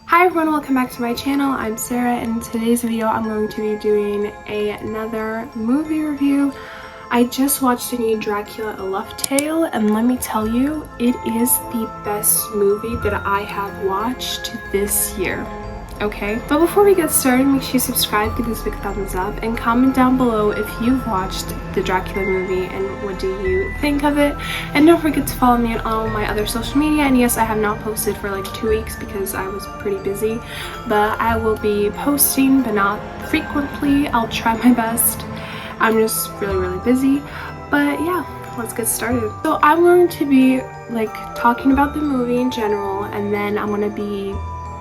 Hi everyone, welcome back to my channel. I'm Sarah, and in today's video I'm going to be doing another movie review. I just watched the new Dracula A Love Tale, and let me tell you, it is the best movie that I have watched this year. Okay, but before we get started, make sure you subscribe, give this a big thumbs up, and comment down below if you've watched the Dracula movie and what do you think of it. And don't forget to follow me on all my other social media. And yes, I have not posted for like 2 weeks because I was pretty busy, but I will be posting, but not frequently. I'll try my best. I'm just really busy, but yeah, let's get started. So I'm going to be like talking about the movie in general, and then I'm going to be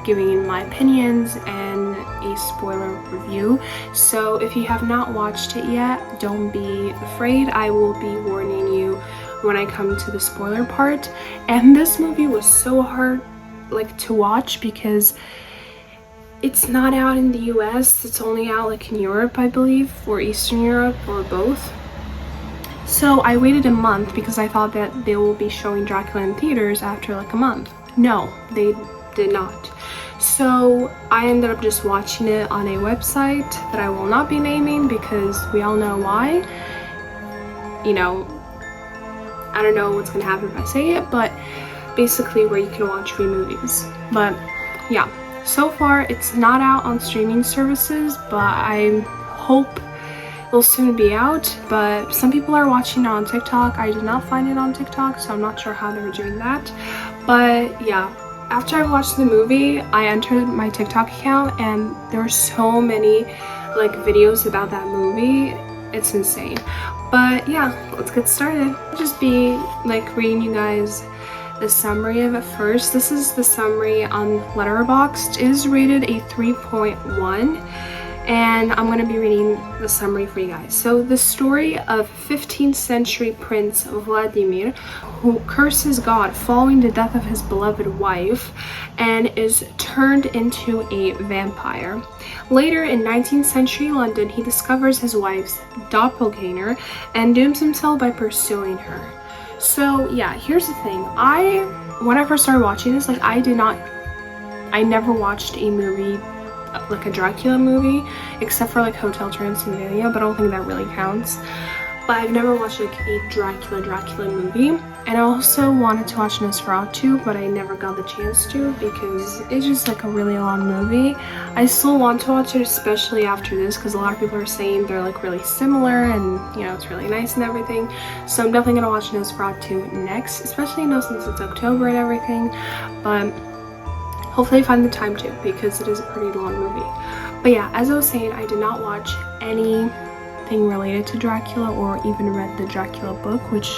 giving my opinions and a spoiler review. So if you have not watched it yet, don't be afraid. I will be warning you when I come to the spoiler part. And this movie was so hard like to watch because it's not out in the US. It's only out like in Europe, I believe, or Eastern Europe, or both. So I waited a month because I thought that they will be showing Dracula in theaters after like a month. No, they did not. So I ended up just watching it on a website that I will not be naming because we all know why. You know, I don't know what's gonna happen if I say it, but basically where you can watch free movies. But yeah, so far it's not out on streaming services, but I hope it'll soon be out. But some people are watching it on TikTok. I did not find it on TikTok, so I'm not sure how they're doing that. But yeah, after I watched the movie, I entered my TikTok account and there were so many like videos about that movie. It's insane. But yeah, let's get started. I'll just be like reading you guys the summary of it first. This is the summary on Letterboxd. It is rated a 3.1. and I'm going to be reading the summary for you guys. So the story of 15th century Prince Vladimir, who curses God following the death of his beloved wife and is turned into a vampire. Later in 19th century London, he discovers his wife's doppelganger and dooms himself by pursuing her. So yeah, here's the thing. When I first started watching this, like I never watched a movie like a Dracula movie except for like Hotel Transylvania, but I don't think that really counts. But I've never watched like a Dracula movie, and I also wanted to watch Nosferatu, but I never got the chance to because it's just like a really long movie. I still want to watch it, especially after this, because a lot of people are saying they're like really similar and you know it's really nice and everything. So I'm definitely gonna watch Nosferatu next, especially since it's October and everything. But hopefully I find the time to, because it is a pretty long movie. But yeah, as I was saying, I did not watch anything related to Dracula or even read the Dracula book, which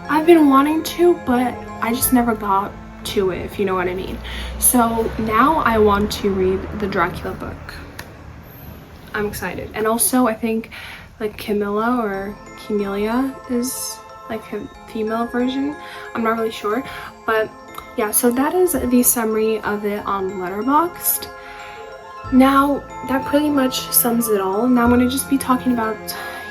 I've been wanting to, but I just never got to it, if you know what I mean. So now I want to read the Dracula book. I'm excited. And also I think like Camilla or Camellia is like a female version. I'm not really sure, but yeah, so that is the summary of it on Letterboxd. Now, that pretty much sums it all. Now I'm going to just be talking about,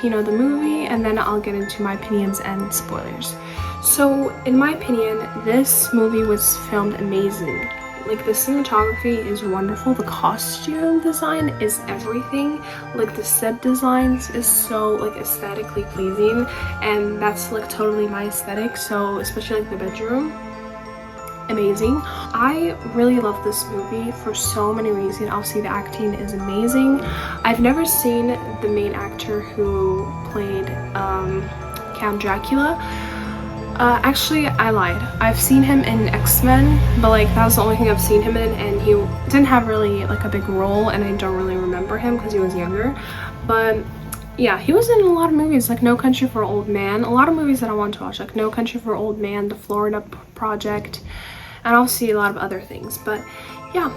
you know, the movie, and then I'll get into my opinions and spoilers. So, in my opinion, this movie was filmed amazing. Like, the cinematography is wonderful. The costume design is everything. Like, the set designs is so, like, aesthetically pleasing, and that's, like, totally my aesthetic. So, especially, like, the bedroom. Amazing. I really love this movie for so many reasons. Obviously the acting is amazing. I've never seen the main actor who played Count Dracula. Actually I lied. I've seen him in X-Men, but like that was the only thing I've seen him in, and he didn't have really like a big role, and I don't really remember him because he was younger. But yeah, he was in a lot of movies, like No Country for Old Man, a lot of movies that I want to watch, like No Country for Old Man, The Florida Project, and obviously a lot of other things. But yeah,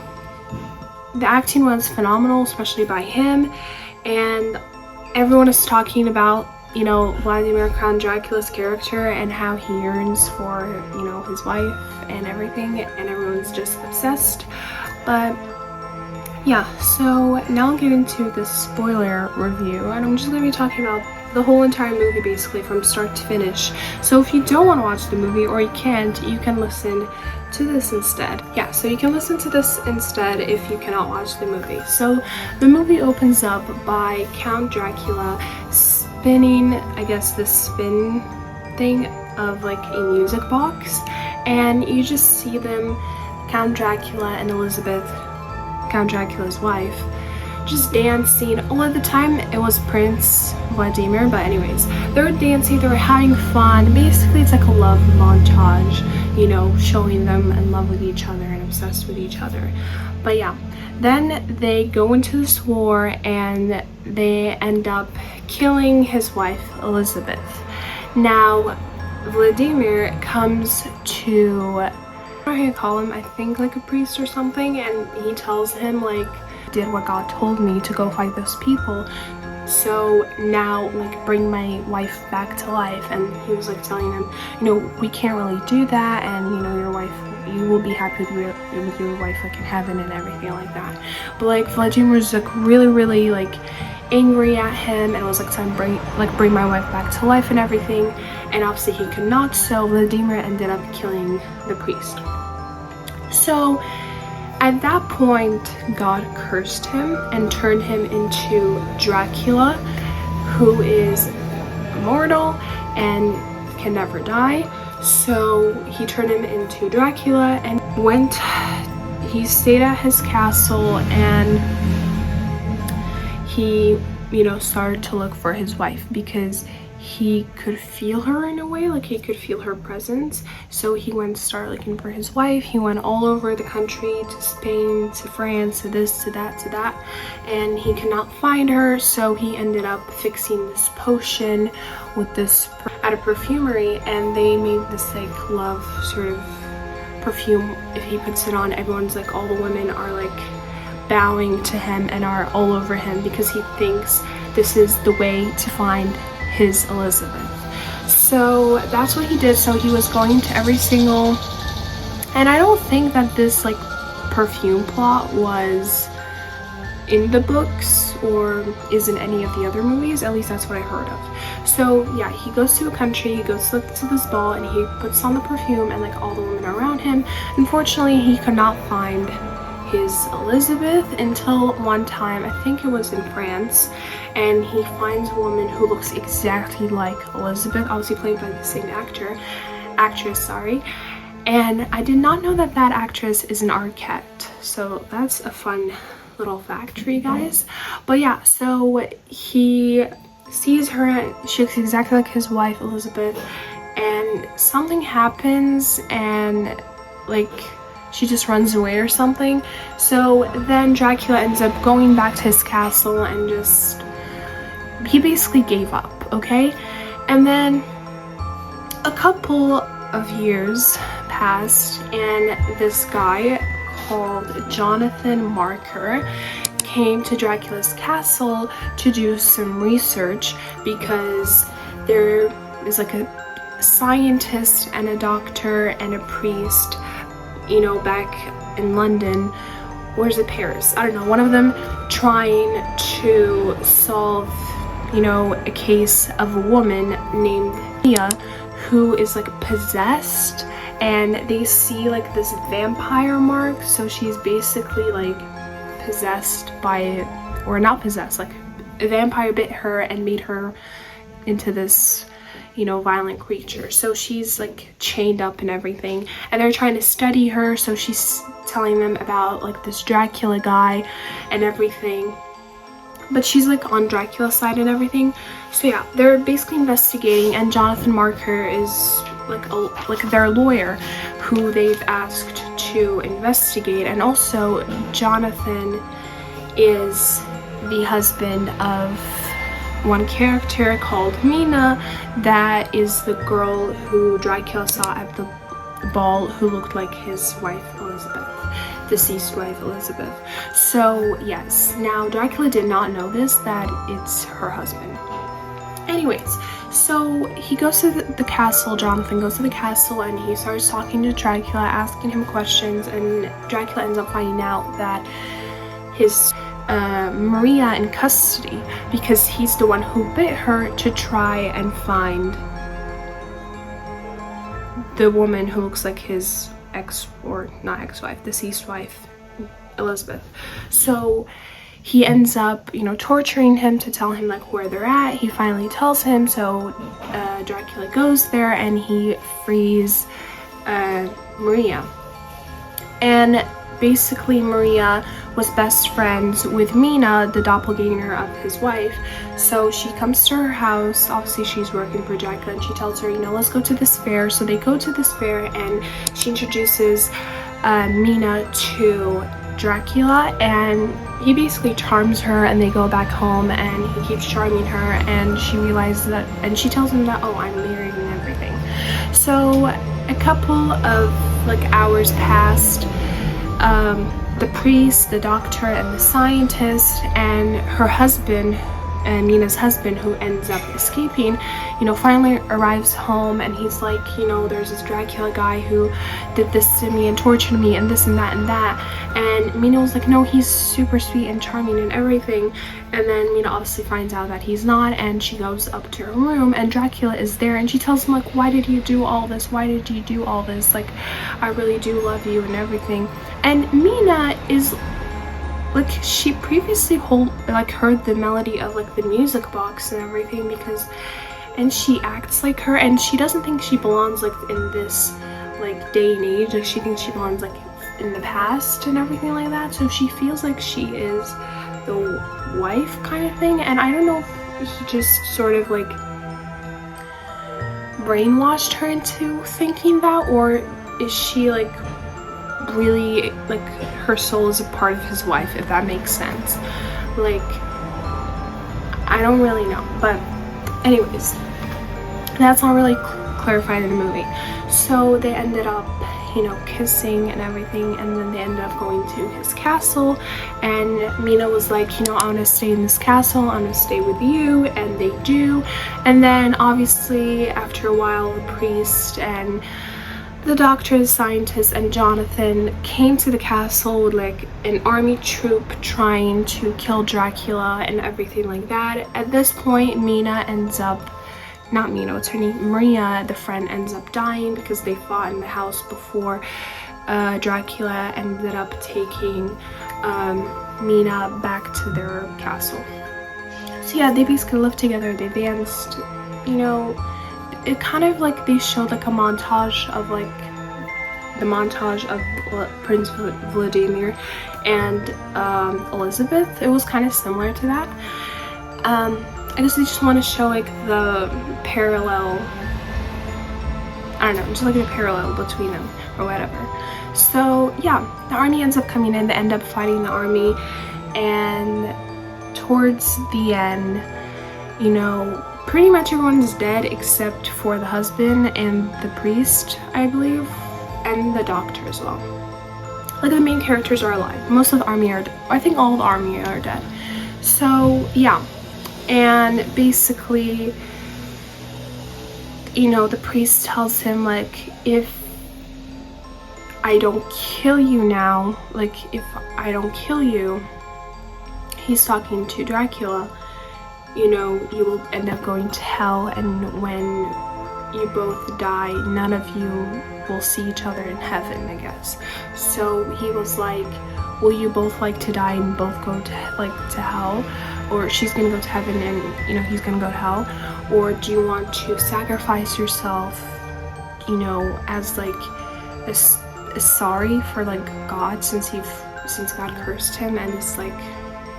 the acting was phenomenal, especially by him, and everyone is talking about, you know, Vladimir Count Dracula's character and how he yearns for, you know, his wife and everything, and everyone's just obsessed. But yeah, so now I'll get into the spoiler review, and I'm just going to be talking about the whole entire movie basically from start to finish. So if you don't want to watch the movie, or you can't, you can listen to this instead. Yeah, so you can listen to this instead if you cannot watch the movie. So the movie opens up by Count Dracula spinning, I guess, the spin thing of like a music box, and you just see them, Count Dracula and Elizabeth, Count Dracula's wife, just dancing. All of the time it was Prince Vladimir, but anyways, they were dancing, they were having fun. Basically it's like a love montage, you know, showing them in love with each other and obsessed with each other. But yeah, then they go into this war and they end up killing his wife Elizabeth. Now Vladimir comes to, I don't know how you call him, I think like a priest or something, and he tells him like, did what God told me to go fight those people, so now like bring my wife back to life. And he was like telling him, you know, we can't really do that, and you know, your wife, you will be happy with your wife like in heaven and everything like that. But like Vladimir was like really like angry at him and was like trying to bring my wife back to life and everything, and obviously he could not, so Vladimir ended up killing the priest. So at that point, God cursed him and turned him into Dracula, who is immortal and can never die. So he turned him into Dracula and he stayed at his castle, and he, you know, started to look for his wife because he could feel her in a way, like he could feel her presence. So he went to start looking for his wife. He went all over the country, to Spain, to France, to this, to that, to that, and he could not find her. So he ended up fixing this potion with this at a perfumery, and they made this like love sort of perfume. If he puts it on, everyone's like, all the women are like bowing to him and are all over him because he thinks this is the way to find his Elizabeth. So that's what he did. So he was going to every single, and I don't think that this like perfume plot was in the books or is in any of the other movies, at least that's what I heard of. So yeah, he goes to a country, he goes to this ball, and he puts on the perfume, and like all the women are around him. Unfortunately, he could not find his Elizabeth until one time, I think it was in France, and he finds a woman who looks exactly like Elizabeth, obviously played by the same actress, and I did not know that that actress is an Arquette, so that's a fun little fact for you guys. But yeah, so he sees her, she looks exactly like his wife Elizabeth, and something happens and like she just runs away or something. So then Dracula ends up going back to his castle and just, he basically gave up, okay? And then a couple of years passed, and this guy called Jonathan Marker came to Dracula's castle to do some research, because there is like a scientist and a doctor and a priest, you know, back in London, or is it Paris? I don't know, one of them trying to solve, you know, a case of a woman named Mia who is like possessed, and they see like this vampire mark. So she's basically like possessed by, or not possessed, like a vampire bit her and made her into this, you know, violent creature. So she's like chained up and everything, and they're trying to study her. So she's telling them about like this Dracula guy and everything, but she's like on Dracula's side and everything. So yeah, they're basically investigating, and Jonathan Marker is like their lawyer who they've asked to investigate. And also Jonathan is the husband of one character called Mina, that is the girl who Dracula saw at the ball who looked like his wife Elizabeth, deceased wife Elizabeth. So yes, now Dracula did not know this, that it's her husband. Anyways, so he goes to the castle, Jonathan goes to the castle, and he starts talking to Dracula, asking him questions, and Dracula ends up finding out that his Maria in custody, because he's the one who bit her, to try and find the woman who looks like his deceased wife, Elizabeth. So he ends up, you know, torturing him to tell him like where they're at. He finally tells him, so Dracula goes there and he frees Maria. And basically Maria was best friends with Mina, the doppelganger of his wife. So she comes to her house. Obviously she's working for Dracula, and she tells her, you know, let's go to this fair. So they go to this fair and she introduces Mina to Dracula, and he basically charms her, and they go back home and he keeps charming her, and she realizes that, and she tells him that, oh, I'm married and everything. So a couple of like hours passed. The priest, the doctor, and the scientist, and her husband, and Mina's husband, who ends up escaping, you know, finally arrives home, and he's like, you know, there's this Dracula guy who did this to me and tortured me and this and that and that. And Mina was like, no, he's super sweet and charming and everything. And then Mina obviously finds out that he's not, and she goes up to her room, and Dracula is there, and she tells him like, why did you do all this? Why did you do all this? Like, I really do love you and everything. And Mina is like, she previously heard the melody of like the music box and everything, because, and she acts like her, and she doesn't think she belongs like in this like day and age. Like, she thinks she belongs like in the past and everything like that. So she feels like she is the wife kind of thing. And I don't know if he just sort of like brainwashed her into thinking that, or is she like really, like, her soul is a part of his wife, if that makes sense. Like, I don't really know, but anyways, that's not really clarified in the movie. So they ended up, you know, kissing and everything, and then they ended up going to his castle, and Mina was like, you know, I want to stay in this castle, I'm gonna stay with you, and they do. And then obviously after a while, the priest and the doctor, the scientist, and Jonathan came to the castle with like an army troop trying to kill Dracula and everything like that. At this point, Mina ends up, not Mina, what's her name? Maria, the friend, ends up dying because they fought in the house before Dracula ended up taking Mina back to their castle. So yeah, they basically lived together, they danced, you know. It kind of like, they showed like a montage of like the montage of Prince Vladimir and Elizabeth. It was kind of similar to that. I guess they just want to show like the parallel, I don't know, just like a parallel between them or whatever. So yeah, the army ends up coming in, they end up fighting the army, and towards the end, you know, pretty much everyone's dead except for the husband and the priest, I believe, and the doctor as well. Like, the main characters are alive. Most of the army are, I think all the army are dead. So yeah, and basically, you know, the priest tells him like, if I don't kill you now, like if I don't kill you, he's talking to Dracula, you know, you will end up going to hell, and when you both die, none of you will see each other in heaven, I guess. So he was like, will you both like to die and both go to hell? Or she's gonna go to heaven and, you know, he's gonna go to hell? Or do you want to sacrifice yourself, you know, as like a sorry for like God, since God cursed him, and it's like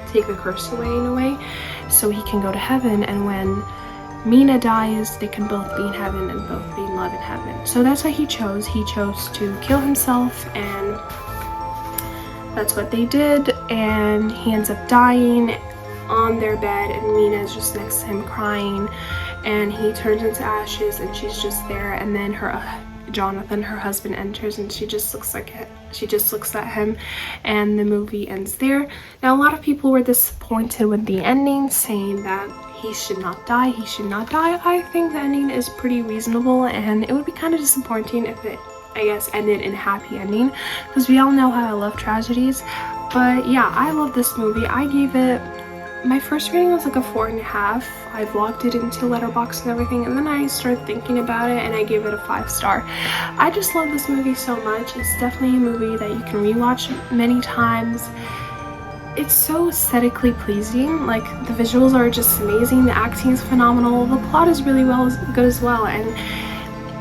take the curse away in a way, so he can go to heaven, and when Mina dies, they can both be in heaven and both be in love in heaven. So that's what he chose. He chose to kill himself, and that's what they did, and he ends up dying on their bed, and Mina's just next to him crying, and he turns into ashes, and she's just there, and then Jonathan, her husband, enters, and she just looks at him, and the movie ends there. Now, a lot of people were disappointed with the ending, saying that he should not die, I think the ending is pretty reasonable, and it would be kind of disappointing if it, I guess, ended in a happy ending, because we all know how I love tragedies. But yeah, I love this movie. I gave it my first rating was like a 4.5. I vlogged it into Letterboxd and everything, and then I started thinking about it and I gave it a 5-star. I just love this movie so much. It's definitely a movie that you can rewatch many times. It's so aesthetically pleasing. Like, the visuals are just amazing, the acting is phenomenal, the plot is really good as well, and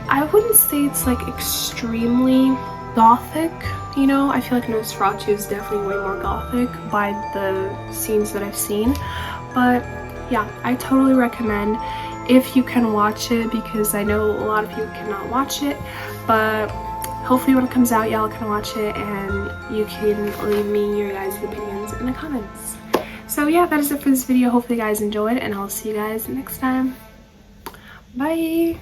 I wouldn't say it's like extremely gothic, you know. I feel like Nosferatu is definitely way more gothic by the scenes that I've seen, but yeah, I totally recommend if you can watch it, because I know a lot of people cannot watch it, but hopefully when it comes out y'all can watch it and you can leave me your guys' opinions in the comments. So yeah, that is it for this video. Hopefully you guys enjoyed, and I'll see you guys next time. Bye.